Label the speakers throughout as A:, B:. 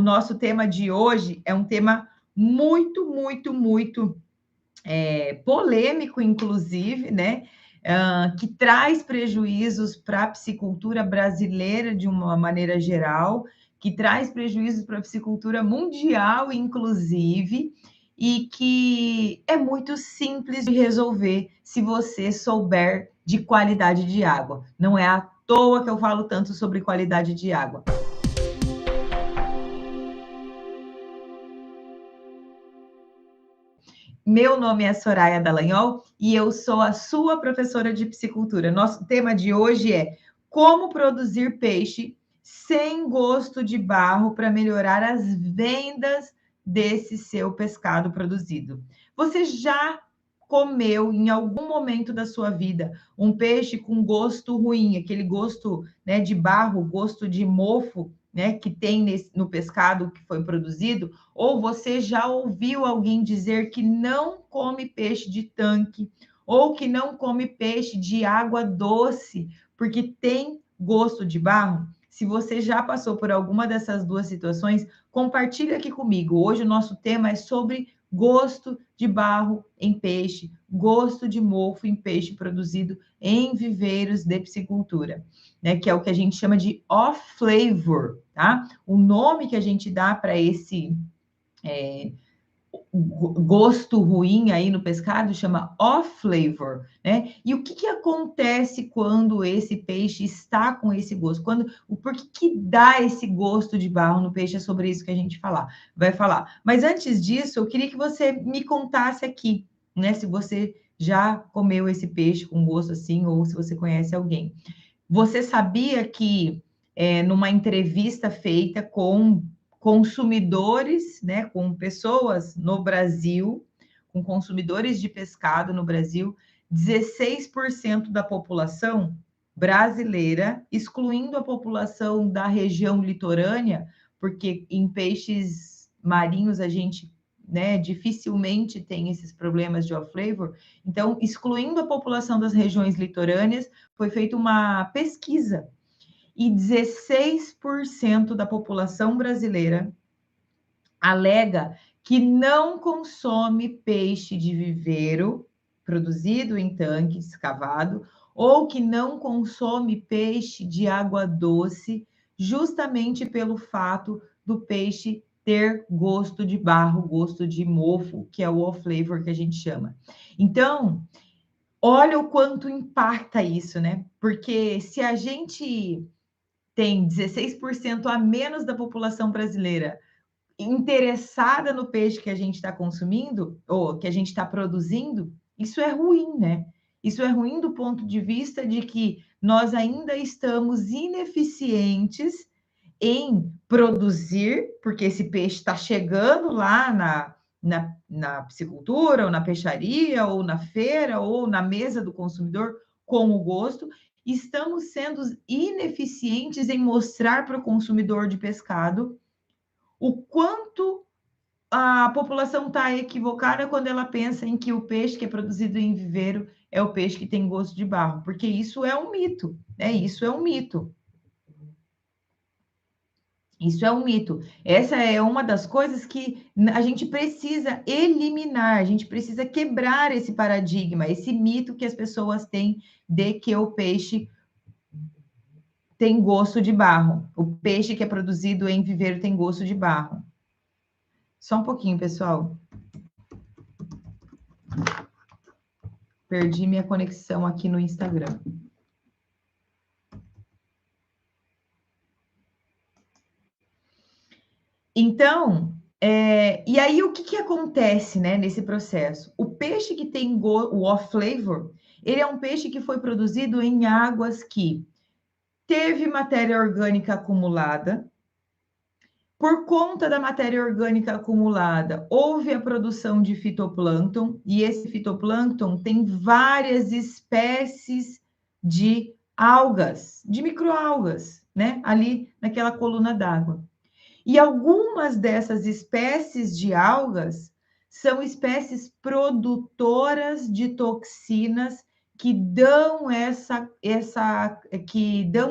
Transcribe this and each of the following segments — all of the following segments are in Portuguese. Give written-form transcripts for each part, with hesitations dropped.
A: O nosso tema de hoje é um tema muito polêmico, inclusive, né? Que traz prejuízos para a piscicultura brasileira de uma maneira geral, que traz prejuízos para a piscicultura mundial, inclusive, e que é muito simples de resolver se você souber de qualidade de água. Não é à toa que eu falo tanto sobre qualidade de água. Meu nome é Soraya Dallagnol e eu sou a sua professora de piscicultura. Nosso tema de hoje é como produzir peixe sem gosto de barro para melhorar as vendas desse seu pescado produzido. Você já comeu em algum momento da sua vida um peixe com gosto ruim, aquele gosto, né, de barro, gosto de mofo, né, que tem no pescado que foi produzido? Ou você já ouviu alguém dizer que não come peixe de tanque, ou que não come peixe de água doce, porque tem gosto de barro? Se você já passou por alguma dessas duas situações, compartilha aqui comigo. Hoje o nosso tema é sobre gosto de barro em peixe, gosto de mofo em peixe produzido em viveiros de piscicultura, né? Que é o que a gente chama de off-flavor, tá? O nome que a gente dá para esse gosto ruim aí no pescado chama off-flavor, né? E o que acontece quando esse peixe está com esse gosto? Por que dá esse gosto de barro no peixe? É sobre isso que a gente vai falar. Mas antes disso, eu queria que você me contasse aqui, né? Se você já comeu esse peixe com gosto assim, ou se você conhece alguém. Você sabia que numa entrevista feita com consumidores, né, com pessoas no Brasil, com consumidores de pescado no Brasil, 16% da população brasileira, excluindo a população da região litorânea, porque em peixes marinhos a gente, né, dificilmente tem esses problemas de off-flavor. Então, excluindo a população das regiões litorâneas, foi feita uma pesquisa e 16% da população brasileira alega que não consome peixe de viveiro produzido em tanque escavado ou que não consome peixe de água doce, justamente pelo fato do peixe ter gosto de barro, gosto de mofo, que é o off-flavor que a gente chama. Então, olha o quanto impacta isso, né? Porque se a gente tem 16% a menos da população brasileira interessada no peixe que a gente está consumindo, ou que a gente está produzindo, isso é ruim, né? Isso é ruim do ponto de vista de que nós ainda estamos ineficientes em produzir, porque esse peixe está chegando lá na piscicultura, ou na peixaria, ou na feira, ou na mesa do consumidor com o gosto. Estamos sendo ineficientes em mostrar para o consumidor de pescado o quanto a população está equivocada quando ela pensa em que o peixe que é produzido em viveiro é o peixe que tem gosto de barro, porque isso é um mito, né? Isso é um mito. Isso é um mito. Essa é uma das coisas que a gente precisa eliminar, a gente precisa quebrar esse paradigma, esse mito que as pessoas têm de que o peixe tem gosto de barro. O peixe que é produzido em viveiro tem gosto de barro. Só um pouquinho, pessoal. Perdi minha conexão aqui no Instagram. Então, e aí o que acontece, né, nesse processo? O peixe que tem o off-flavor, ele é um peixe que foi produzido em águas que teve matéria orgânica acumulada. Por conta da matéria orgânica acumulada, houve a produção de fitoplâncton, e esse fitoplâncton tem várias espécies de algas, de microalgas, né? Ali naquela coluna d'água. E algumas dessas espécies de algas são espécies produtoras de toxinas que dão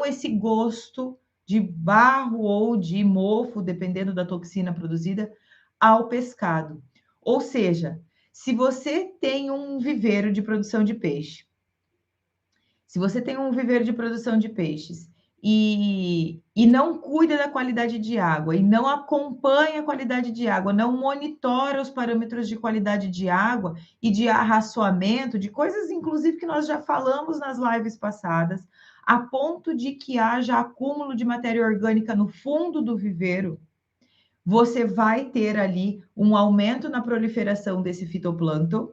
A: esse gosto de barro ou de mofo, dependendo da toxina produzida, ao pescado. Ou seja, se você tem um viveiro de produção de peixe, se você tem um viveiro de produção de peixes e não cuida da qualidade de água, e não acompanha a qualidade de água, não monitora os parâmetros de qualidade de água e de arraçoamento, de coisas, inclusive, que nós já falamos nas lives passadas, a ponto de que haja acúmulo de matéria orgânica no fundo do viveiro, você vai ter ali um aumento na proliferação desse fitoplâncton.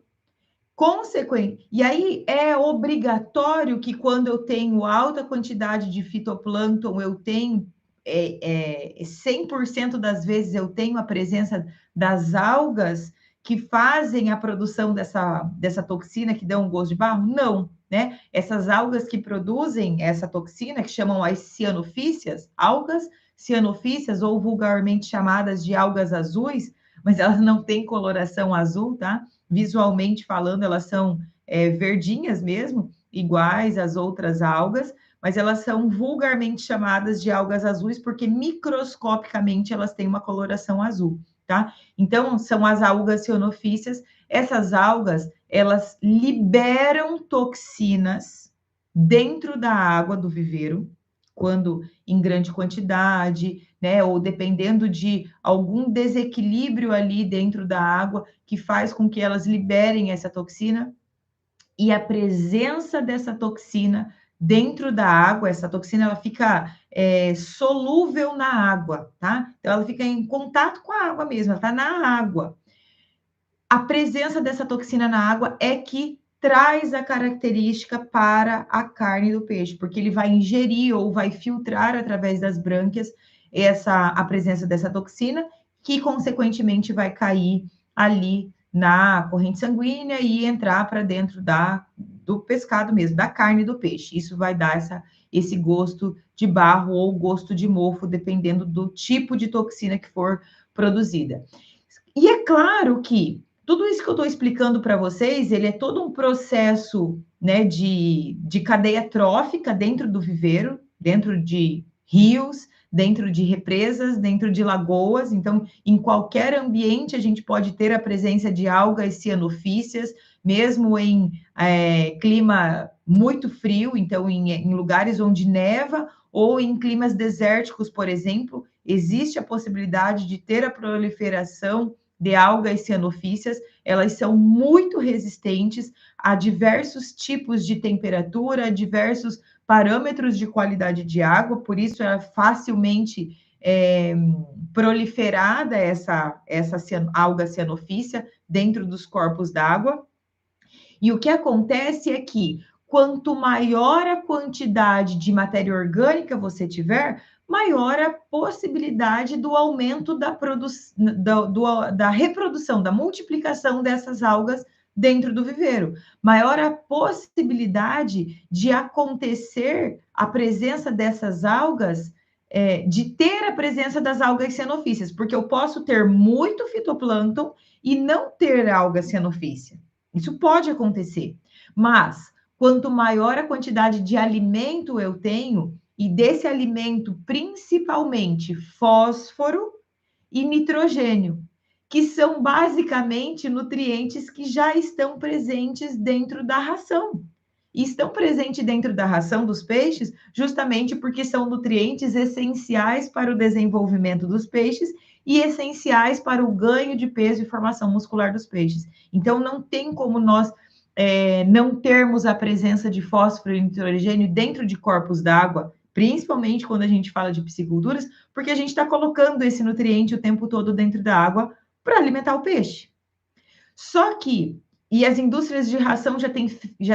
A: Consequente, e aí é obrigatório que quando eu tenho alta quantidade de fitoplâncton, eu tenho 100% das vezes eu tenho a presença das algas que fazem a produção dessa toxina que dá um gosto de barro? Não, né? Essas algas que produzem essa toxina, que chamam as cianofícias, algas cianofícias, ou vulgarmente chamadas de algas azuis, mas elas não têm coloração azul, tá? Visualmente falando, elas são verdinhas mesmo, iguais às outras algas, mas elas são vulgarmente chamadas de algas azuis porque microscopicamente elas têm uma coloração azul, tá? Então, são as algas cianofícias. Essas algas, elas liberam toxinas dentro da água do viveiro, quando em grande quantidade, né, ou dependendo de algum desequilíbrio ali dentro da água que faz com que elas liberem essa toxina, e a presença dessa toxina dentro da água, essa toxina ela fica solúvel na água, tá? Então ela fica em contato com a água mesmo, ela tá na água. A presença dessa toxina na água é que traz a característica para a carne do peixe, porque ele vai ingerir ou vai filtrar através das brânquias a presença dessa toxina, que consequentemente vai cair ali na corrente sanguínea e entrar para dentro do pescado mesmo, da carne do peixe. Isso vai dar esse gosto de barro ou gosto de mofo, dependendo do tipo de toxina que for produzida. E é claro que tudo isso que eu estou explicando para vocês, ele é todo um processo, né, de cadeia trófica dentro do viveiro, dentro de rios, dentro de represas, dentro de lagoas. Então, em qualquer ambiente, a gente pode ter a presença de algas cianofícias, mesmo em clima muito frio, então em lugares onde neva, ou em climas desérticos, por exemplo, existe a possibilidade de ter a proliferação de algas cianofícias. Elas são muito resistentes a diversos tipos de temperatura, a diversos parâmetros de qualidade de água, por isso é facilmente proliferada essa alga cianofícia dentro dos corpos d'água. E o que acontece é que quanto maior a quantidade de matéria orgânica você tiver, maior a possibilidade do aumento da reprodução, da multiplicação dessas algas dentro do viveiro. Maior a possibilidade de acontecer a presença dessas algas, de ter a presença das algas cianofícias, porque eu posso ter muito fitoplâncton e não ter alga cianofícia. Isso pode acontecer, mas quanto maior a quantidade de alimento eu tenho, e desse alimento principalmente fósforo e nitrogênio, que são basicamente nutrientes que já estão presentes dentro da ração. E estão presentes dentro da ração dos peixes justamente porque são nutrientes essenciais para o desenvolvimento dos peixes e essenciais para o ganho de peso e formação muscular dos peixes. Então, não tem como nós não termos a presença de fósforo e nitrogênio dentro de corpos d'água, principalmente quando a gente fala de pisciculturas, porque a gente está colocando esse nutriente o tempo todo dentro da água para alimentar o peixe. Só que, e as indústrias de ração já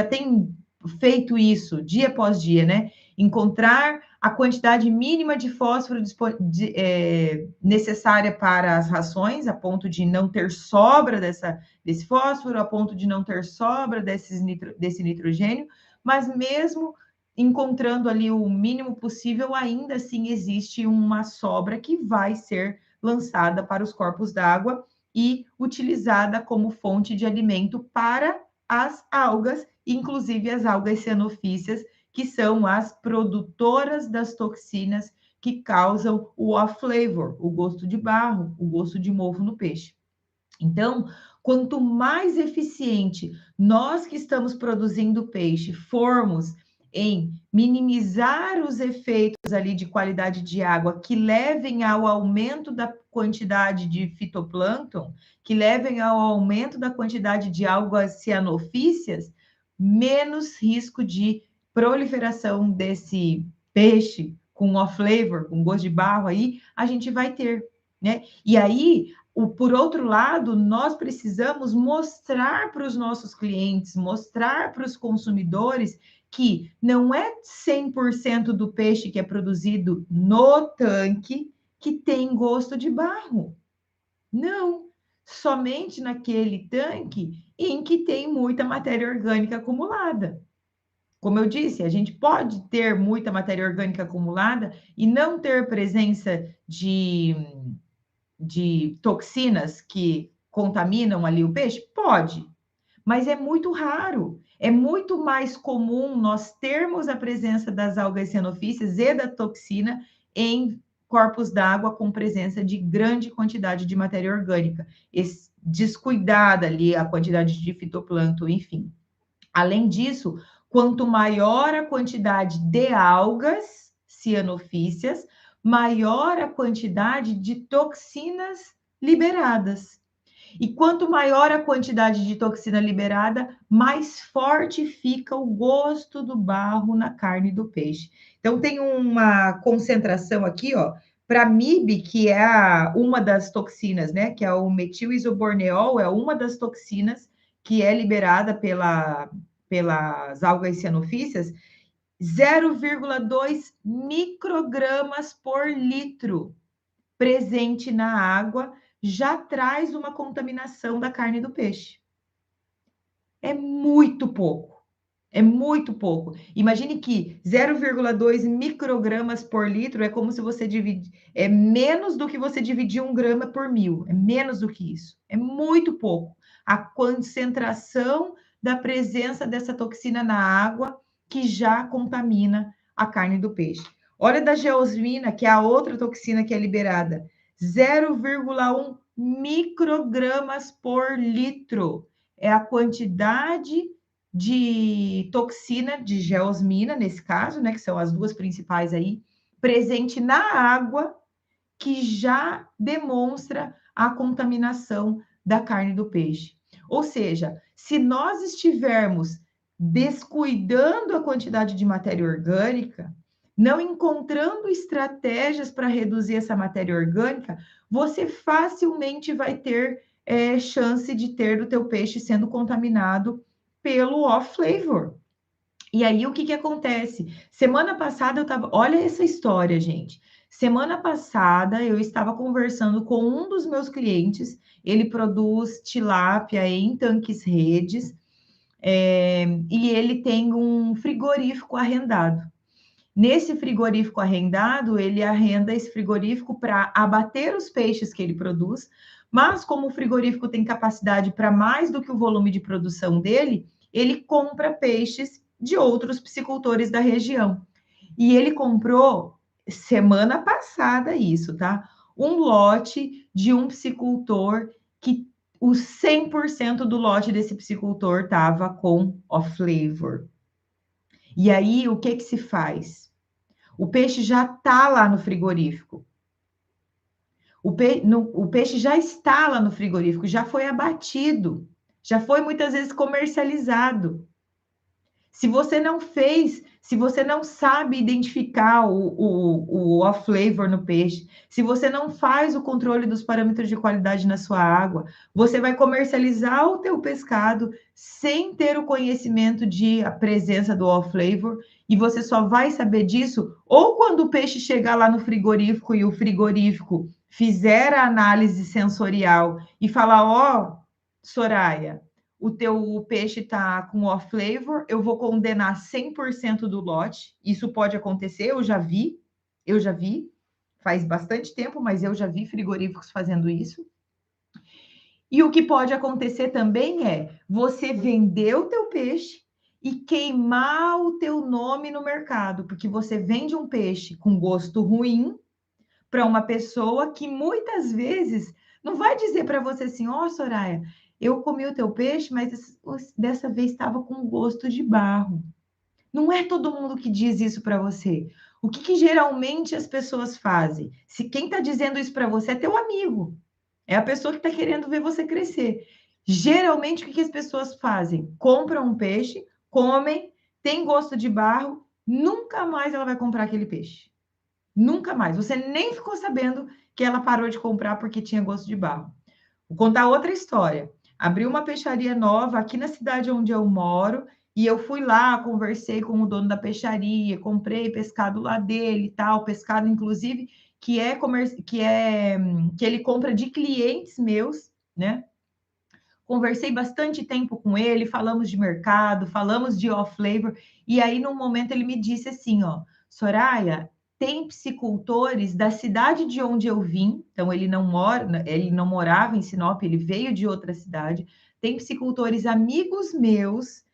A: têm feito isso dia após dia, né? Encontrar a quantidade mínima de fósforo necessária para as rações, a ponto de não ter sobra desse fósforo, a ponto de não ter sobra desse nitrogênio, mas mesmo encontrando ali o mínimo possível, ainda assim existe uma sobra que vai ser lançada para os corpos d'água e utilizada como fonte de alimento para as algas, inclusive as algas cianofícias, que são as produtoras das toxinas que causam o off-flavor, o gosto de barro, o gosto de mofo no peixe. Então, quanto mais eficiente nós que estamos produzindo peixe formos em minimizar os efeitos ali de qualidade de água que levem ao aumento da quantidade de fitoplâncton, que levem ao aumento da quantidade de algas cianofícias, menos risco de proliferação desse peixe com off-flavor, com gosto de barro aí, a gente vai ter, né? E aí, por outro lado, nós precisamos mostrar para os nossos clientes, mostrar para os consumidores que não é 100% do peixe que é produzido no tanque que tem gosto de barro. Não, somente naquele tanque em que tem muita matéria orgânica acumulada. Como eu disse, a gente pode ter muita matéria orgânica acumulada e não ter presença de toxinas que contaminam ali o peixe? Pode, mas é muito raro. É muito mais comum nós termos a presença das algas cianofícias e da toxina em corpos d'água com presença de grande quantidade de matéria orgânica, descuidada ali a quantidade de fitoplâncton, enfim. Além disso, quanto maior a quantidade de algas cianofícias, maior a quantidade de toxinas liberadas. E quanto maior a quantidade de toxina liberada, mais forte fica o gosto do barro na carne do peixe. Então, tem uma concentração aqui, ó, para MIB, que é uma das toxinas, né? Que é o metil-isoborneol, é uma das toxinas que é liberada pelas algas cianofícias, 0,2 microgramas por litro presente na água já traz uma contaminação da carne do peixe. É muito pouco. É muito pouco. Imagine que 0,2 microgramas por litro é como se você divide, é menos do que você dividir 1 grama por 1.000. É menos do que isso. É muito pouco. A concentração da presença dessa toxina na água que já contamina a carne do peixe. Olha da geosmina, que é a outra toxina que é liberada. 0,1 microgramas por litro. É a quantidade de toxina de geosmina, nesse caso, né, que são as duas principais aí, presente na água, que já demonstra a contaminação da carne do peixe. Ou seja, se nós estivermos descuidando a quantidade de matéria orgânica, não encontrando estratégias para reduzir essa matéria orgânica, você facilmente vai ter chance de ter o teu peixe sendo contaminado pelo off-flavor. E aí, o que que acontece? Semana passada eu estava... Olha essa história, gente. Semana passada eu estava conversando com um dos meus clientes, ele produz tilápia em tanques redes, e ele tem um frigorífico arrendado. Nesse frigorífico arrendado, ele arrenda esse frigorífico para abater os peixes que ele produz, mas como o frigorífico tem capacidade para mais do que o volume de produção dele, ele compra peixes de outros piscicultores da região. E ele comprou semana passada isso, tá? Um lote de um piscicultor que o 100% do lote desse piscicultor estava com off-flavor. E aí, o que que se faz? O peixe já está lá no frigorífico. O peixe já está lá no frigorífico, já foi abatido, já foi muitas vezes comercializado. Se você não fez, se você não sabe identificar o off-flavor no peixe, se você não faz o controle dos parâmetros de qualidade na sua água, você vai comercializar o teu pescado sem ter o conhecimento de a presença do off-flavor, e você só vai saber disso ou quando o peixe chegar lá no frigorífico e o frigorífico fizer a análise sensorial e falar, ó, Soraya, o teu peixe está com off-flavor, eu vou condenar 100% do lote. Isso pode acontecer, eu já vi, faz bastante tempo, mas eu já vi frigoríficos fazendo isso. E o que pode acontecer também é você vender o teu peixe e queimar o teu nome no mercado, porque você vende um peixe com gosto ruim para uma pessoa que muitas vezes não vai dizer para você assim: ó, Soraya, eu comi o teu peixe, mas dessa vez estava com gosto de barro. Não é todo mundo que diz isso para você. O que, que geralmente as pessoas fazem? Se quem está dizendo isso para você é teu amigo, é a pessoa que está querendo ver você crescer. Geralmente, o que, que as pessoas fazem? Compram um peixe, comem, tem gosto de barro, nunca mais ela vai comprar aquele peixe. Nunca mais. Você nem ficou sabendo que ela parou de comprar porque tinha gosto de barro. Vou contar outra história. Abri uma peixaria nova aqui na cidade onde eu moro e eu fui lá, conversei com o dono da peixaria, comprei pescado lá dele e tal, pescado inclusive que ele compra de clientes meus, né? Conversei bastante tempo com ele, falamos de mercado, falamos de off-flavor, e aí, num momento, ele me disse assim, ó, Soraya, tem piscicultores da cidade de onde eu vim, então ele não morava em Sinop, ele veio de outra cidade, tem piscicultores amigos meus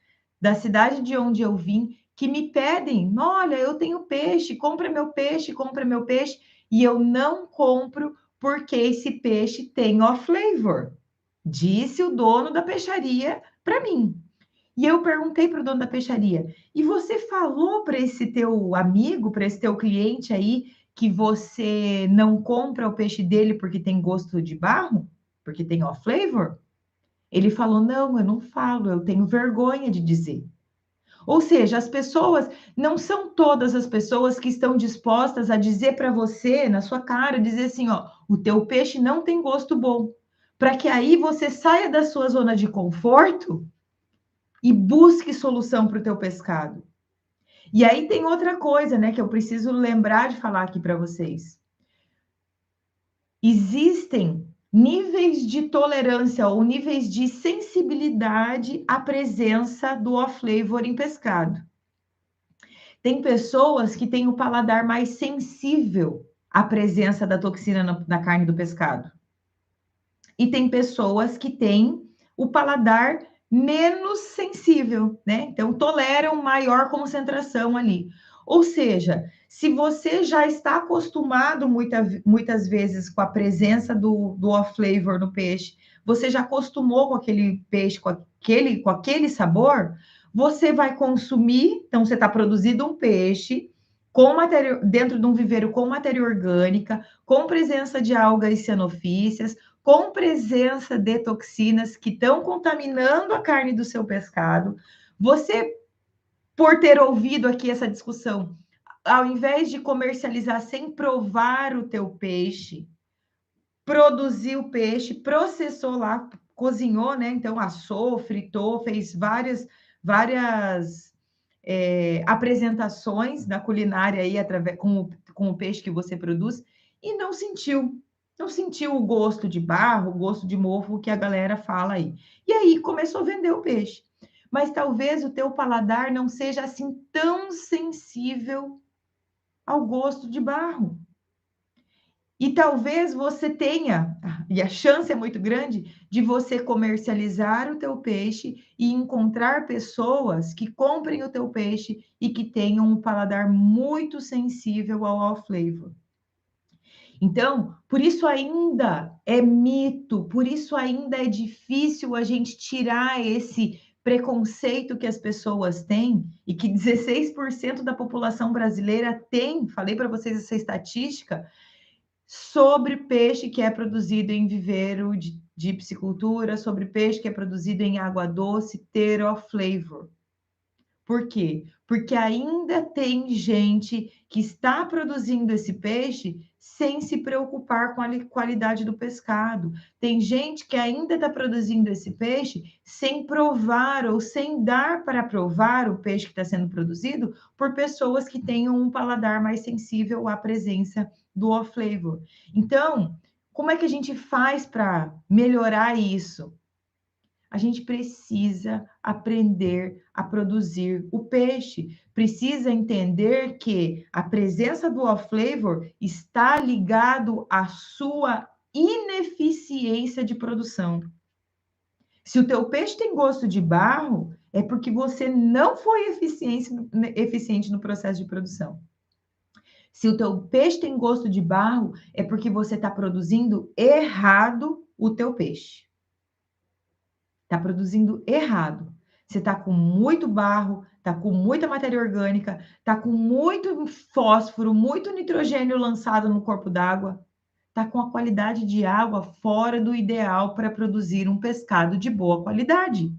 A: da cidade de onde eu vim, que me pedem, olha, eu tenho peixe, compra meu peixe, e eu não compro porque esse peixe tem off-flavor. Disse o dono da peixaria para mim. E eu perguntei para o dono da peixaria: e você falou para esse teu amigo, para esse teu cliente aí, que você não compra o peixe dele porque tem gosto de barro? Porque tem off flavor? Ele falou: não, eu não falo, eu tenho vergonha de dizer. Ou seja, as pessoas, não são todas as pessoas que estão dispostas a dizer para você, na sua cara, dizer assim, ó, o teu peixe não tem gosto bom. Para que aí você saia da sua zona de conforto e busque solução para o teu pescado. E aí tem outra coisa, né, que eu preciso lembrar de falar aqui para vocês. Existem níveis de tolerância ou níveis de sensibilidade à presença do off-flavor em pescado. Tem pessoas que têm o paladar mais sensível à presença da toxina na carne do pescado. E tem pessoas que têm o paladar menos sensível, né? Então, toleram maior concentração ali. Ou seja, se você já está acostumado muitas vezes com a presença do off-flavor no peixe, você já acostumou com aquele peixe, com aquele sabor, você vai consumir, então você está produzindo um peixe com matéria, dentro de um viveiro com matéria orgânica, com presença de algas cianofíceas, com presença de toxinas que estão contaminando a carne do seu pescado. Você, por ter ouvido aqui essa discussão, ao invés de comercializar sem provar o teu peixe, produziu o peixe, processou lá, cozinhou, né? Então, assou, fritou, fez várias apresentações na culinária aí com o peixe que você produz e não sentiu o gosto de barro, o gosto de mofo que a galera fala aí. E aí começou a vender o peixe. Mas talvez o teu paladar não seja assim tão sensível ao gosto de barro. E talvez você tenha, e a chance é muito grande, de você comercializar o teu peixe e encontrar pessoas que comprem o teu peixe e que tenham um paladar muito sensível ao off-flavor. Então, por isso ainda é mito, por isso ainda é difícil a gente tirar esse preconceito que as pessoas têm e que 16% da população brasileira tem, falei para vocês essa estatística, sobre peixe que é produzido em viveiro de piscicultura, sobre peixe que é produzido em água doce, ter off-flavor. Por quê? Porque ainda tem gente que está produzindo esse peixe sem se preocupar com a qualidade do pescado. Tem gente que ainda está produzindo esse peixe sem provar ou sem dar para provar o peixe que está sendo produzido por pessoas que tenham um paladar mais sensível à presença do off-flavor. Então, como é que a gente faz para melhorar isso? A gente precisa aprender a produzir o peixe, precisa entender que a presença do off-flavor está ligado à sua ineficiência de produção. Se o teu peixe tem gosto de barro, É porque você não foi eficiente no processo de produção. Se o teu peixe tem gosto de barro, é porque você está produzindo errado o teu peixe. Está produzindo errado. Você está com muito barro, está com muita matéria orgânica, está com muito fósforo, muito nitrogênio lançado no corpo d'água, está com a qualidade de água fora do ideal para produzir um pescado de boa qualidade.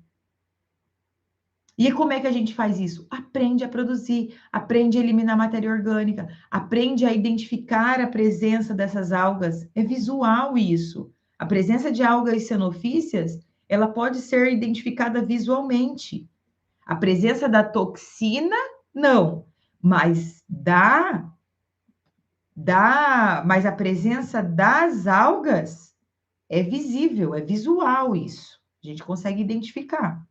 A: E como é que a gente faz isso? Aprende a produzir, aprende a eliminar matéria orgânica, aprende a identificar a presença dessas algas. É visual isso. A presença de algas cenofícias, ela pode ser identificada visualmente. A presença da toxina, não. Mas mas a presença das algas é visível, é visual isso. A gente consegue identificar.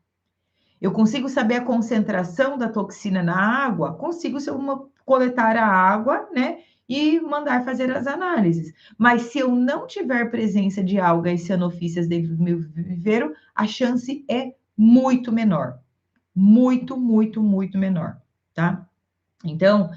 A: Eu consigo saber a concentração da toxina na água? Consigo se eu coletar a água, né? E mandar fazer as análises. Mas se eu não tiver presença de algas cianofícias dentro do meu viveiro, a chance é muito menor. Muito, muito, muito menor, tá? Então,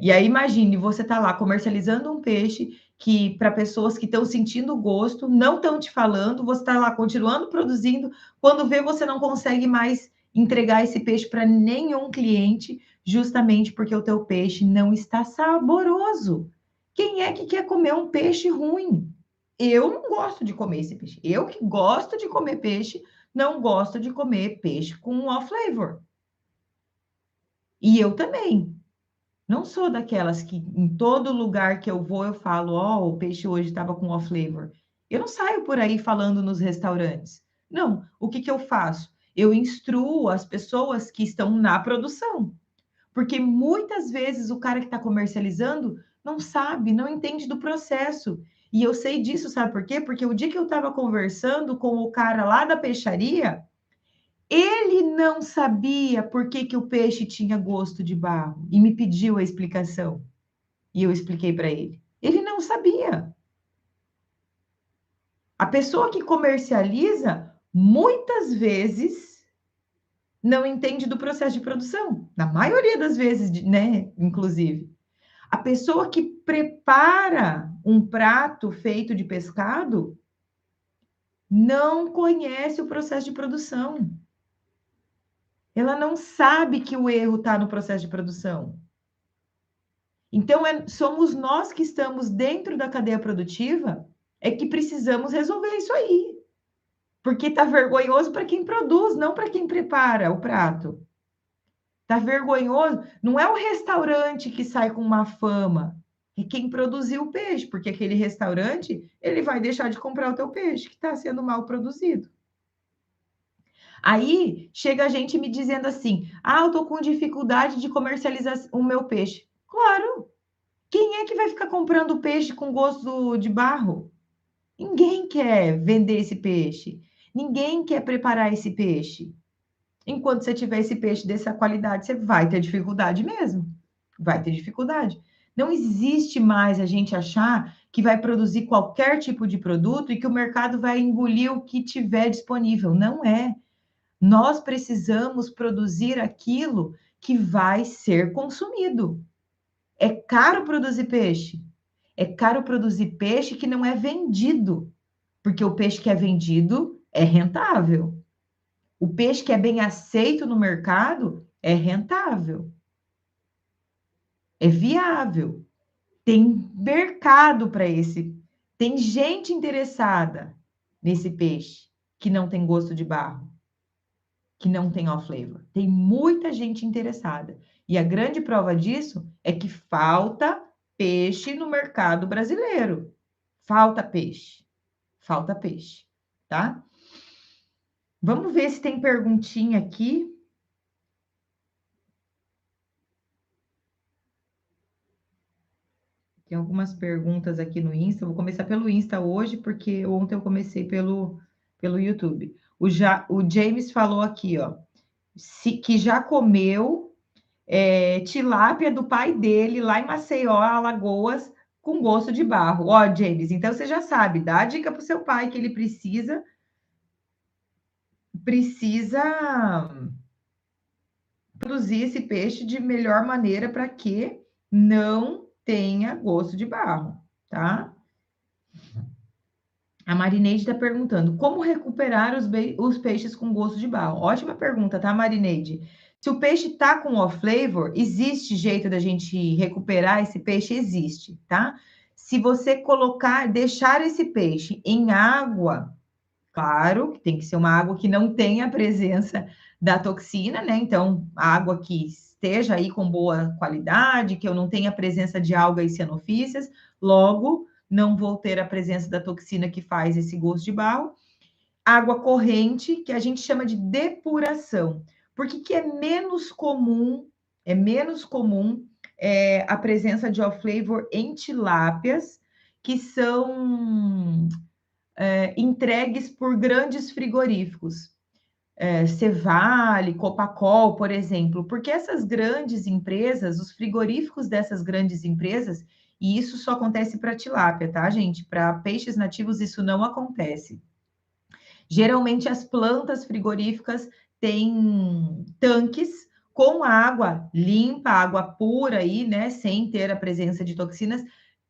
A: e aí imagine, você tá lá comercializando um peixe que para pessoas que estão sentindo gosto, não estão te falando, você está lá continuando produzindo, quando vê você não consegue mais entregar esse peixe para nenhum cliente, justamente porque o teu peixe não está saboroso. Quem é que quer comer um peixe ruim? Eu não gosto de comer esse peixe. Eu que gosto de comer peixe, não gosto de comer peixe com off flavor. E eu também. Não sou daquelas que em todo lugar que eu vou eu falo, ó, o peixe hoje estava com off flavor. Eu não saio por aí falando nos restaurantes. Não, o que que eu faço? Eu instruo as pessoas que estão na produção. Porque muitas vezes o cara que está comercializando não sabe, não entende do processo. E eu sei disso, sabe por quê? Porque o dia que eu estava conversando com o cara lá da peixaria, ele não sabia por que o peixe tinha gosto de barro e me pediu a explicação. E eu expliquei para ele. Ele não sabia. A pessoa que comercializa, muitas vezes, não entende do processo de produção. Na maioria das vezes, né? Inclusive. A pessoa que prepara um prato feito de pescado não conhece o processo de produção. Ela não sabe que o erro está no processo de produção. Então, somos nós que estamos dentro da cadeia produtiva que precisamos resolver isso aí. Porque está vergonhoso para quem produz, não para quem prepara o prato. Está vergonhoso, não é o restaurante que sai com uma fama, é quem produziu o peixe, porque aquele restaurante, ele vai deixar de comprar o teu peixe, que está sendo mal produzido. Aí, chega a gente me dizendo assim, eu estou com dificuldade de comercializar o meu peixe. Claro, quem é que vai ficar comprando peixe com gosto de barro? Ninguém quer vender esse peixe. Ninguém quer preparar esse peixe. Enquanto você tiver esse peixe dessa qualidade, você vai ter dificuldade mesmo. Vai ter dificuldade. Não existe mais a gente achar que vai produzir qualquer tipo de produto e que o mercado vai engolir o que tiver disponível. Não é. Nós precisamos produzir aquilo que vai ser consumido. É caro produzir peixe. É caro produzir peixe que não é vendido, porque o peixe que é vendido é rentável. O peixe que é bem aceito no mercado é rentável, é viável. Tem mercado para esse. Tem gente interessada nesse peixe que não tem gosto de barro, que não tem off flavor. Tem muita gente interessada. E a grande prova disso é que falta peixe no mercado brasileiro. Falta peixe. Falta peixe, tá? Vamos ver se tem perguntinha aqui. Tem algumas perguntas aqui no Insta. Vou começar pelo Insta hoje, porque ontem eu comecei pelo YouTube. O James falou aqui, ó, que já comeu tilápia do pai dele lá em Maceió, Alagoas, com gosto de barro. Ó, James, então você já sabe, dá a dica para o seu pai que ele precisa precisa produzir esse peixe de melhor maneira para que não tenha gosto de barro, tá? A Marineide está perguntando, como recuperar os peixes com gosto de barro? Ótima pergunta, tá, Marineide? Se o peixe tá com off flavor, existe jeito da gente recuperar esse peixe? Existe, tá? Se você deixar esse peixe em água, claro, que tem que ser uma água que não tenha a presença da toxina, né? Então, a água que esteja aí com boa qualidade, que eu não tenha a presença de algas cianofíceas, logo não vou ter a presença da toxina que faz esse gosto de barro. Água corrente, que a gente chama de depuração. Por que é menos comum, a presença de off flavor em tilápias, que são entregues por grandes frigoríficos. Cevale, Copacol, por exemplo, porque essas grandes empresas, os frigoríficos dessas grandes empresas, e isso só acontece para tilápia, tá, gente? Para peixes nativos isso não acontece. Geralmente as plantas frigoríficas têm tanques com água limpa, água pura aí, né, sem ter a presença de toxinas,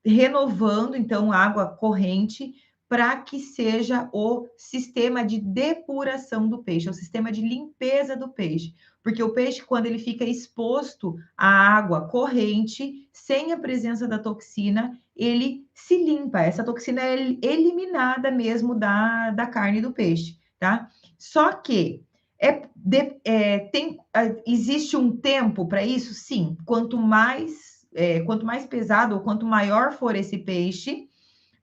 A: renovando então água corrente para que seja o sistema de depuração do peixe, o sistema de limpeza do peixe. Porque o peixe, quando ele fica exposto à água corrente, sem a presença da toxina, ele se limpa. Essa toxina é eliminada mesmo da carne do peixe, tá? Só que existe um tempo para isso? Sim. Quanto mais pesado ou quanto maior for esse peixe,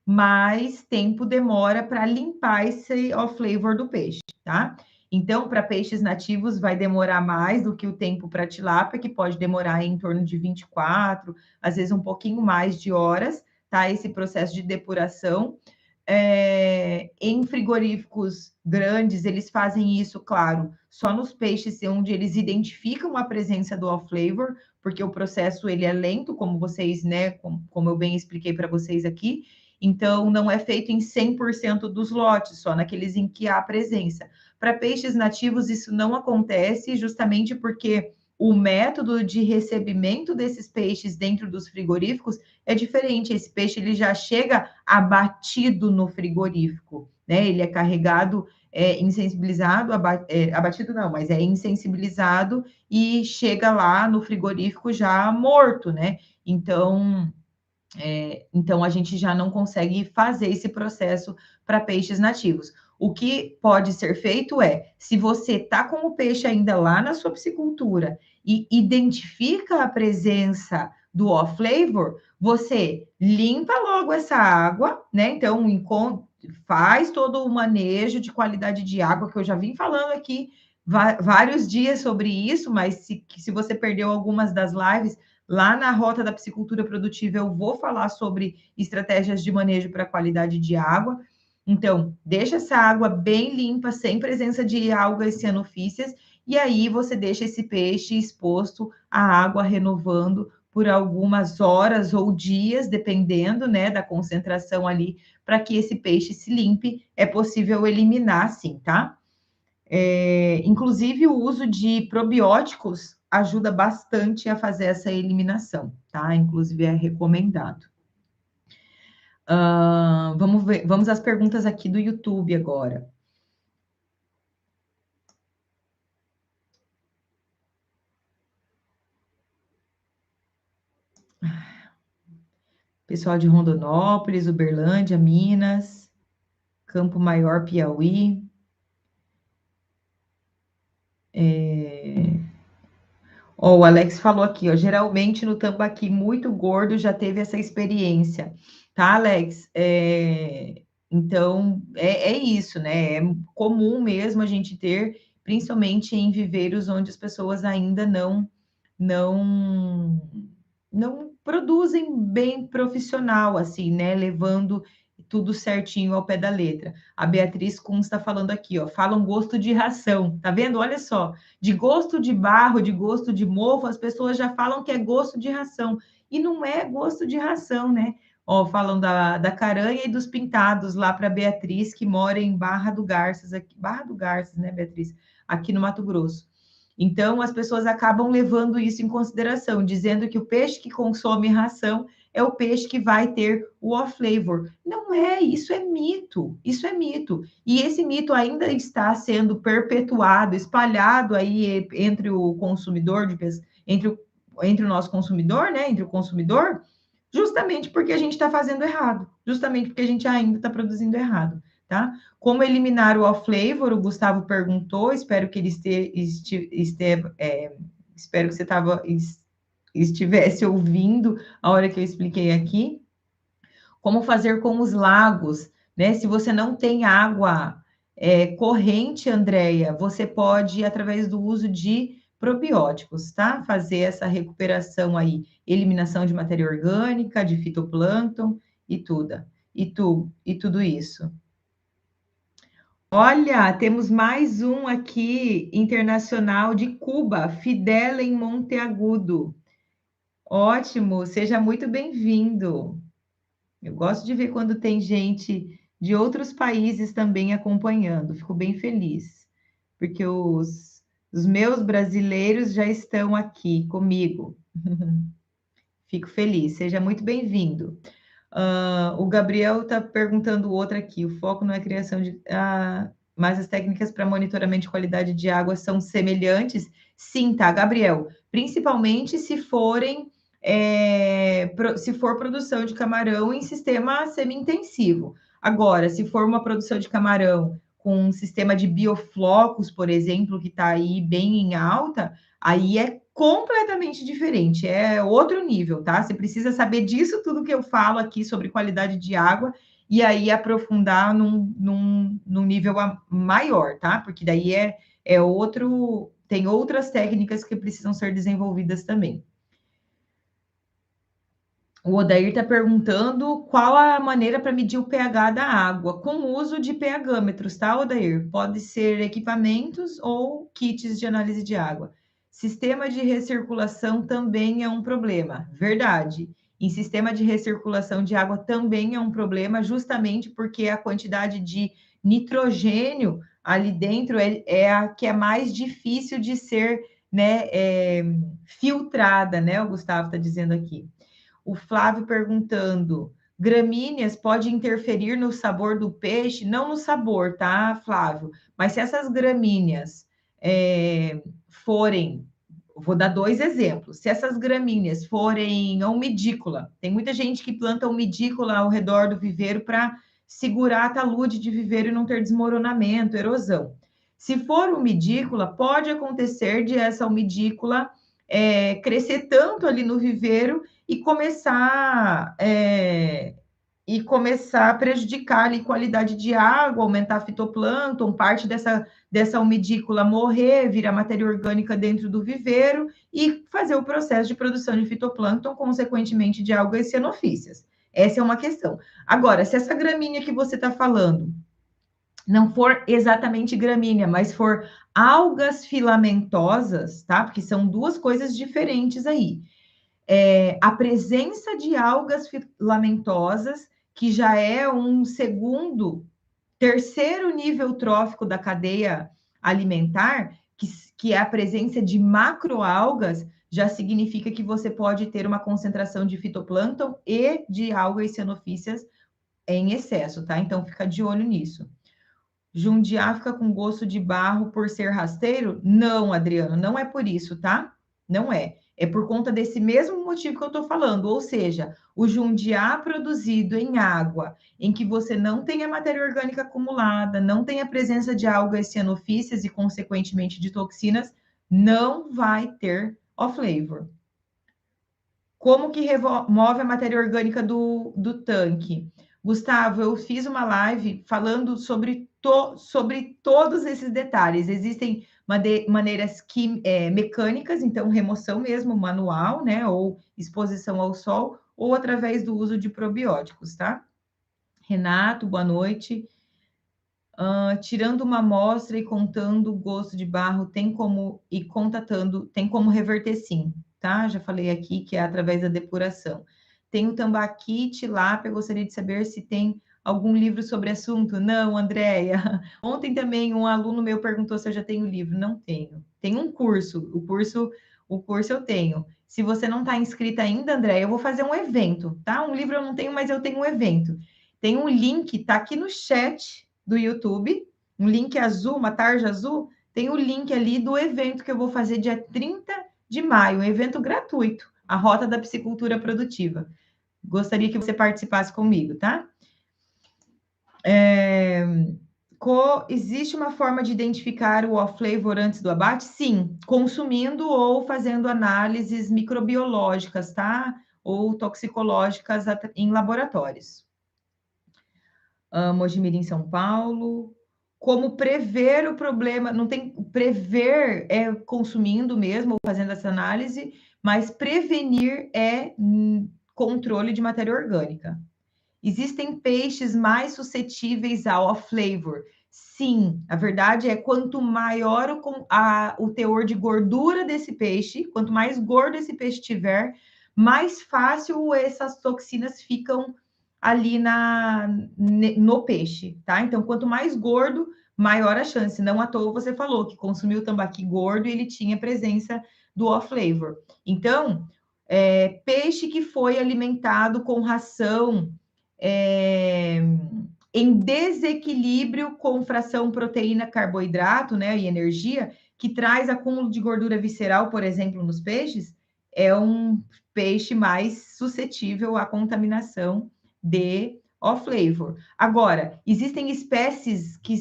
A: mais tempo demora para limpar esse off flavor do peixe, tá? Então, para peixes nativos vai demorar mais do que o tempo para tilápia, que pode demorar em torno de 24, às vezes um pouquinho mais de horas, tá? Esse processo de depuração. Em frigoríficos grandes, eles fazem isso, claro, só nos peixes onde eles identificam a presença do off flavor, porque o processo ele é lento, como vocês, né, como eu bem expliquei para vocês aqui. Então, não é feito em 100% dos lotes, só naqueles em que há presença. Para peixes nativos, isso não acontece, justamente porque o método de recebimento desses peixes dentro dos frigoríficos é diferente. Esse peixe ele já chega abatido no frigorífico, né? Ele é carregado, insensibilizado, abatido não, mas é insensibilizado e chega lá no frigorífico já morto, né? Então, a gente já não consegue fazer esse processo para peixes nativos. O que pode ser feito se você está com o peixe ainda lá na sua piscicultura e identifica a presença do off flavor, você limpa logo essa água, né? Então, faz todo o manejo de qualidade de água, que eu já vim falando aqui vários dias sobre isso, mas se você perdeu algumas das lives, lá na Rota da Piscicultura Produtiva, eu vou falar sobre estratégias de manejo para qualidade de água. Então, deixa essa água bem limpa, sem presença de algas cianofíceas, e aí você deixa esse peixe exposto à água renovando por algumas horas ou dias, dependendo, né, da concentração ali, para que esse peixe se limpe. É possível eliminar, sim, tá? Inclusive, o uso de probióticos ajuda bastante a fazer essa eliminação, tá? Inclusive, é recomendado. Vamos às perguntas aqui do YouTube agora. Pessoal de Rondonópolis, Uberlândia, Minas, Campo Maior, Piauí. O Alex falou aqui, ó, geralmente no tambaqui muito gordo já teve essa experiência, tá, Alex? Então, é isso, né? É comum mesmo a gente ter, principalmente em viveiros onde as pessoas ainda não produzem bem profissional, assim, né? Levando tudo certinho ao pé da letra. A Beatriz Kunz está falando aqui, ó, falam gosto de ração, tá vendo? Olha só, de gosto de barro, de gosto de mofo, as pessoas já falam que é gosto de ração. E não é gosto de ração, né? Ó, falam da Caranha e dos pintados lá para Beatriz, que mora em Barra do Garças, aqui, Barra do Garças, né, Beatriz? Aqui no Mato Grosso. Então, as pessoas acabam levando isso em consideração, dizendo que o peixe que consome ração é o peixe que vai ter o off-flavor. Não é, isso é mito, isso é mito. E esse mito ainda está sendo perpetuado, espalhado aí entre o consumidor, entre o nosso consumidor, né, entre o consumidor, justamente porque a gente está fazendo errado, justamente porque a gente ainda está produzindo errado, tá? Como eliminar o off-flavor, o Gustavo perguntou, espero que ele espero que você estivesse ouvindo a hora que eu expliquei aqui. Como fazer com os lagos, né? Se você não tem água corrente, Andréia, você pode, através do uso de probióticos, tá? Fazer essa recuperação aí, eliminação de matéria orgânica, de fitoplâncton e tudo isso. Olha, temos mais um aqui, internacional de Cuba, Fidel em Monteagudo. Ótimo, seja muito bem-vindo. Eu gosto de ver quando tem gente de outros países também acompanhando, fico bem feliz, porque os meus brasileiros já estão aqui comigo. Fico feliz, seja muito bem-vindo. O Gabriel está perguntando outra aqui, o foco não é criação de... mas as técnicas para monitoramento de qualidade de água são semelhantes? Sim, tá, Gabriel? Principalmente se forem se for produção de camarão em sistema semi-intensivo. Agora, se for uma produção de camarão com um sistema de bioflocos, por exemplo, que está aí bem em alta, aí é completamente diferente, é outro nível, tá? Você precisa saber disso tudo que eu falo aqui sobre qualidade de água e aí aprofundar num nível maior, tá? Porque daí é outro, tem outras técnicas que precisam ser desenvolvidas também. O Odair está perguntando qual a maneira para medir o pH da água, com o uso de pHmetros, tá, Odair? Pode ser equipamentos ou kits de análise de água. Sistema de recirculação também é um problema, verdade. Em sistema de recirculação de água também é um problema, justamente porque a quantidade de nitrogênio ali dentro é a que é mais difícil de ser, né, filtrada, né? O Gustavo está dizendo aqui. O Flávio perguntando: gramíneas pode interferir no sabor do peixe? Não no sabor, tá, Flávio? Mas se essas gramíneas forem, vou dar 2 exemplos. Se essas gramíneas forem a umidícola, tem muita gente que planta umidícola ao redor do viveiro para segurar a talude de viveiro e não ter desmoronamento, erosão. Se for umidícola, pode acontecer de essa umidícola crescer tanto ali no viveiro e começar a prejudicar ali qualidade de água, aumentar fitoplâncton, parte dessa umidícula morrer, virar matéria orgânica dentro do viveiro e fazer o processo de produção de fitoplâncton, consequentemente de algas cianofícias. Essa é uma questão. Agora, se essa gramínea que você está falando não for exatamente gramínea, mas for algas filamentosas, tá? Porque são duas coisas diferentes aí. A presença de algas filamentosas, que já é um terceiro nível trófico da cadeia alimentar, que é a presença de macroalgas, já significa que você pode ter uma concentração de fitoplâncton e de algas cianofícias em excesso, tá? Então, fica de olho nisso. Jundiá fica com gosto de barro por ser rasteiro? Não, Adriano, não é por isso, tá? Não é. É por conta desse mesmo motivo que eu estou falando, ou seja, o jundiá produzido em água, em que você não tem a matéria orgânica acumulada, não tem a presença de algas cianofícias e, consequentemente, de toxinas, não vai ter off-flavor. Como que remove a matéria orgânica do tanque? Gustavo, eu fiz uma live falando sobre todos esses detalhes. Existem maneiras mecânicas, então remoção mesmo, manual, né? Ou exposição ao sol, ou através do uso de probióticos, tá? Renato, boa noite. Tirando uma amostra e contando o gosto de barro, tem como reverter sim, tá? Já falei aqui que é através da depuração. Tenho tambaqui, tilápia, gostaria de saber se tem algum livro sobre assunto. Não, Andréia. Ontem também um aluno meu perguntou se eu já tenho livro. Não tenho. Tem um curso. O curso eu tenho. Se você não está inscrita ainda, Andréia, eu vou fazer um evento, tá? Um livro eu não tenho, mas eu tenho um evento. Tem um link, tá aqui no chat do YouTube, um link azul, uma tarja azul. Tem o link ali do evento que eu vou fazer dia 30 de maio, um evento gratuito, a Rota da Piscicultura Produtiva. Gostaria que você participasse comigo, tá? Existe uma forma de identificar o off-flavor antes do abate? Sim, consumindo ou fazendo análises microbiológicas, tá? Ou toxicológicas em laboratórios. Mojimirim, São Paulo. Como prever o problema? Não tem prever é consumindo mesmo ou fazendo essa análise, mas prevenir é controle de matéria orgânica. Existem peixes mais suscetíveis ao off-flavor? Sim, a verdade é quanto maior o teor de gordura desse peixe, quanto mais gordo esse peixe tiver, mais fácil essas toxinas ficam ali no peixe, tá? Então, quanto mais gordo, maior a chance. Não à toa você falou que consumiu tambaqui gordo e ele tinha presença do off-flavor. Então, peixe que foi alimentado com ração em desequilíbrio com fração proteína, carboidrato, né, e energia, que traz acúmulo de gordura visceral, por exemplo, nos peixes, é um peixe mais suscetível à contaminação de off-flavor. Agora, existem espécies que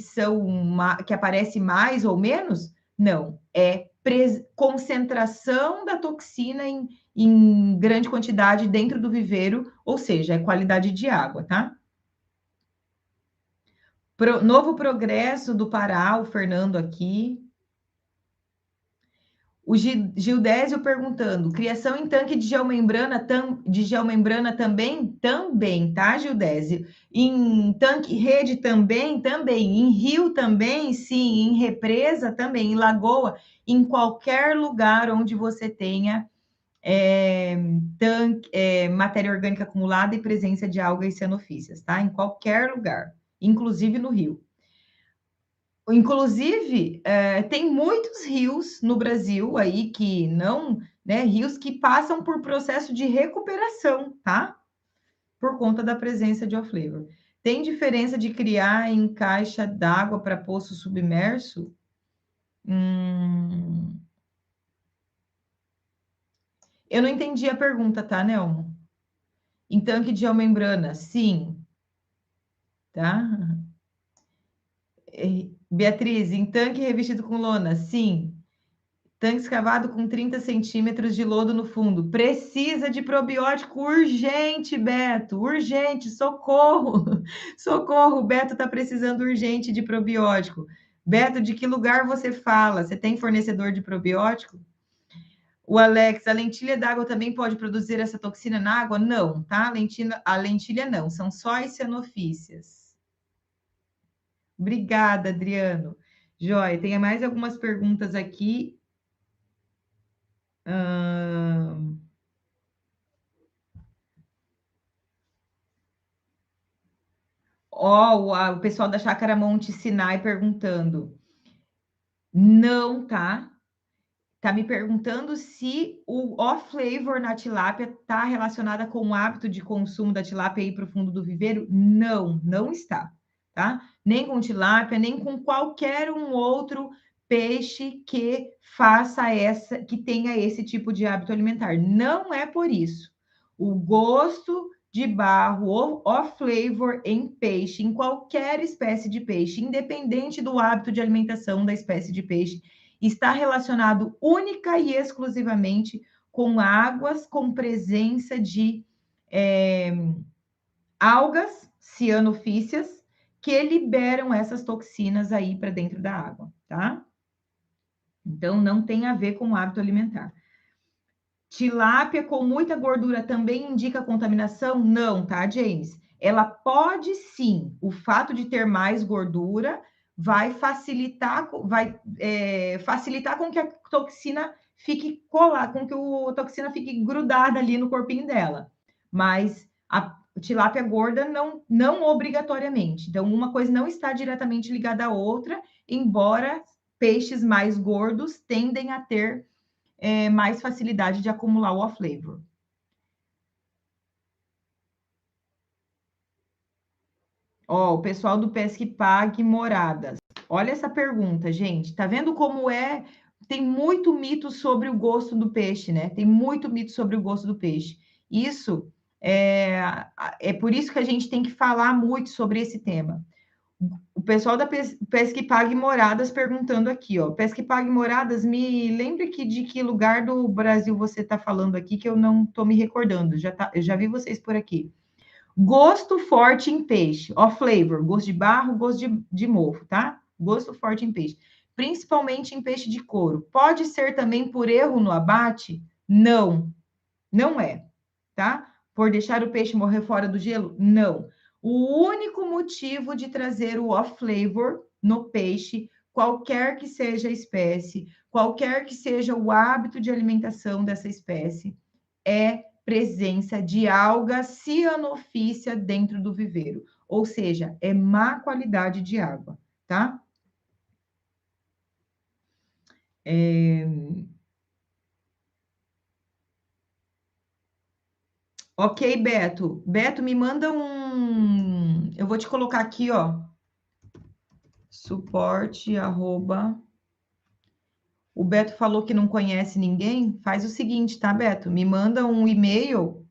A: aparecem mais ou menos? Não, é concentração da toxina em grande quantidade dentro do viveiro, ou seja, é qualidade de água, tá? Novo Progresso do Pará, o Fernando aqui. O Gildésio perguntando, criação em tanque de geomembrana, também? Também, tá, Gildésio? Em tanque, rede também? Também. Em rio também? Sim. Em represa também. Em lagoa? Em qualquer lugar onde você tenha matéria orgânica acumulada e presença de algas cianofícias, tá? Em qualquer lugar, inclusive no rio. Inclusive, tem muitos rios no Brasil aí que não, né? Rios que passam por processo de recuperação, tá? Por conta da presença de off-flavor. Tem diferença de criar em caixa d'água para poço submerso? Eu não entendi a pergunta, tá, Nelmo? Em tanque de geomembrana, sim. Tá? Beatriz, em tanque revestido com lona, sim. Tanque escavado com 30 centímetros de lodo no fundo. Precisa de probiótico urgente, Beto. Urgente, socorro. Socorro, o Beto está precisando urgente de probiótico. Beto, de que lugar você fala? Você tem fornecedor de probiótico? O Alex, a lentilha d'água também pode produzir essa toxina na água? Não, tá? A lentilha não, são só as cianofícias. Obrigada, Adriano. Joia, tem mais algumas perguntas aqui. O pessoal da Chácara Monte Sinai perguntando. Não, tá? Tá me perguntando se o off-flavor na tilápia está relacionada com o hábito de consumo da tilápia aí para o fundo do viveiro? Não, não está, tá? Nem com tilápia, nem com qualquer um outro peixe que que tenha esse tipo de hábito alimentar. Não é por isso. O gosto de barro ou off-flavor em peixe, em qualquer espécie de peixe, independente do hábito de alimentação da espécie de peixe, está relacionado única e exclusivamente com águas com presença de algas cianofícias que liberam essas toxinas aí para dentro da água, tá? Então, não tem a ver com o hábito alimentar. Tilápia com muita gordura também indica contaminação? Não, tá, James? Ela pode sim. O fato de ter mais gordura vai facilitar com que a toxina fique colada, com que a toxina fique grudada ali no corpinho dela. mas a tilápia gorda não obrigatoriamente. Então, uma coisa não está diretamente ligada à outra, embora peixes mais gordos tendem a ter mais facilidade de acumular o off-flavor. Ó, o pessoal do Pesque Pague Moradas. Olha essa pergunta, gente. Tá vendo como é? Tem muito mito sobre o gosto do peixe, né? Tem muito mito sobre o gosto do peixe. Isso é por isso que a gente tem que falar muito sobre esse tema. O pessoal da Pesque Pague Moradas perguntando aqui, ó. Pesque Pague Moradas, me lembre de que lugar do Brasil você está falando aqui, que eu não estou me recordando. Eu já vi vocês por aqui. Gosto forte em peixe. Ó, flavor, gosto de barro, gosto de mofo, tá? Gosto forte em peixe. Principalmente em peixe de couro. Pode ser também por erro no abate? Não, não é, tá? Por deixar o peixe morrer fora do gelo? Não. O único motivo de trazer o off-flavor no peixe, qualquer que seja a espécie, qualquer que seja o hábito de alimentação dessa espécie, é presença de alga cianofícia dentro do viveiro, ou seja, é má qualidade de água, tá? Ok, Beto. Beto, me manda um. Eu vou te colocar aqui, ó. Suporte, arroba. O Beto falou que não conhece ninguém. Faz o seguinte, tá, Beto? Me manda um e-mail,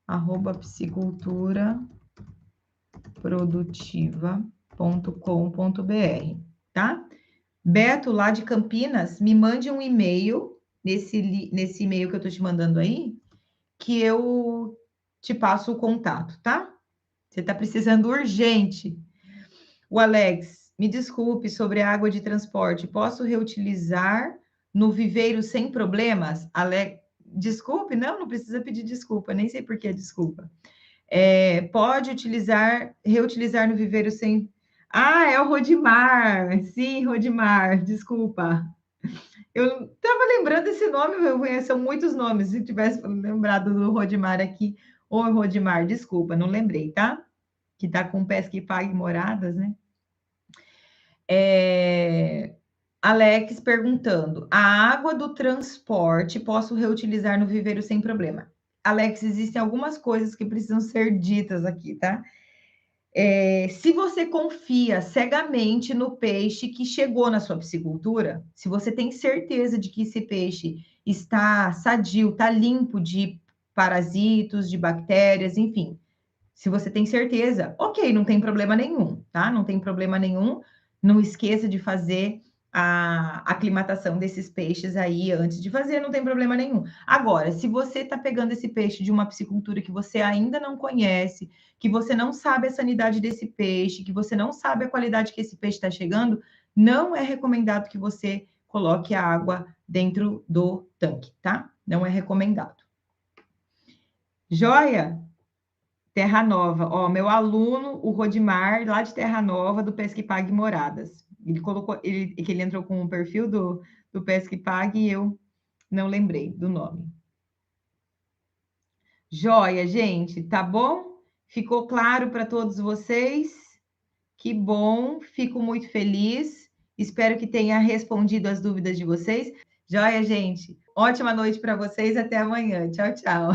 A: arroba psiculturaprodutiva.com.br, tá? Beto, lá de Campinas, me mande um e-mail, nesse e-mail que eu tô te mandando aí, que eu te passo o contato, tá? Você tá precisando urgente. O Alex, me desculpe sobre a água de transporte. Posso reutilizar no viveiro sem problemas? Alex, desculpe, não precisa pedir desculpa, nem sei por que desculpa. Pode reutilizar no viveiro sem. Ah, é o Rodimar. Sim, Rodimar, desculpa. Eu estava lembrando esse nome, são muitos nomes. Se tivesse lembrado do Rodimar aqui, ou Rodimar, desculpa, não lembrei, tá? Que tá com Pesca e Pague Moradas, né? Alex perguntando: a água do transporte posso reutilizar no viveiro sem problema? Alex, existem algumas coisas que precisam ser ditas aqui, tá? Se você confia cegamente no peixe que chegou na sua piscicultura, se você tem certeza de que esse peixe está sadio, está limpo de parasitos, de bactérias, enfim, se você tem certeza, ok, não tem problema nenhum, tá? Não tem problema nenhum. Não esqueça de fazer a aclimatação desses peixes aí antes de fazer, não tem problema nenhum. Agora, se você está pegando esse peixe de uma piscicultura que você ainda não conhece, que você não sabe a sanidade desse peixe, que você não sabe a qualidade que esse peixe está chegando, não é recomendado que você coloque a água dentro do tanque, tá? Não é recomendado. Joia? Terra Nova, ó, meu aluno, o Rodimar, lá de Terra Nova, do Pesque Pague Moradas. Ele colocou, que ele entrou com o perfil do Pesque Pague e eu não lembrei do nome. Joia, gente, tá bom? Ficou claro para todos vocês? Que bom, fico muito feliz. Espero que tenha respondido as dúvidas de vocês. Joia, gente. Ótima noite para vocês. Até amanhã. Tchau, tchau.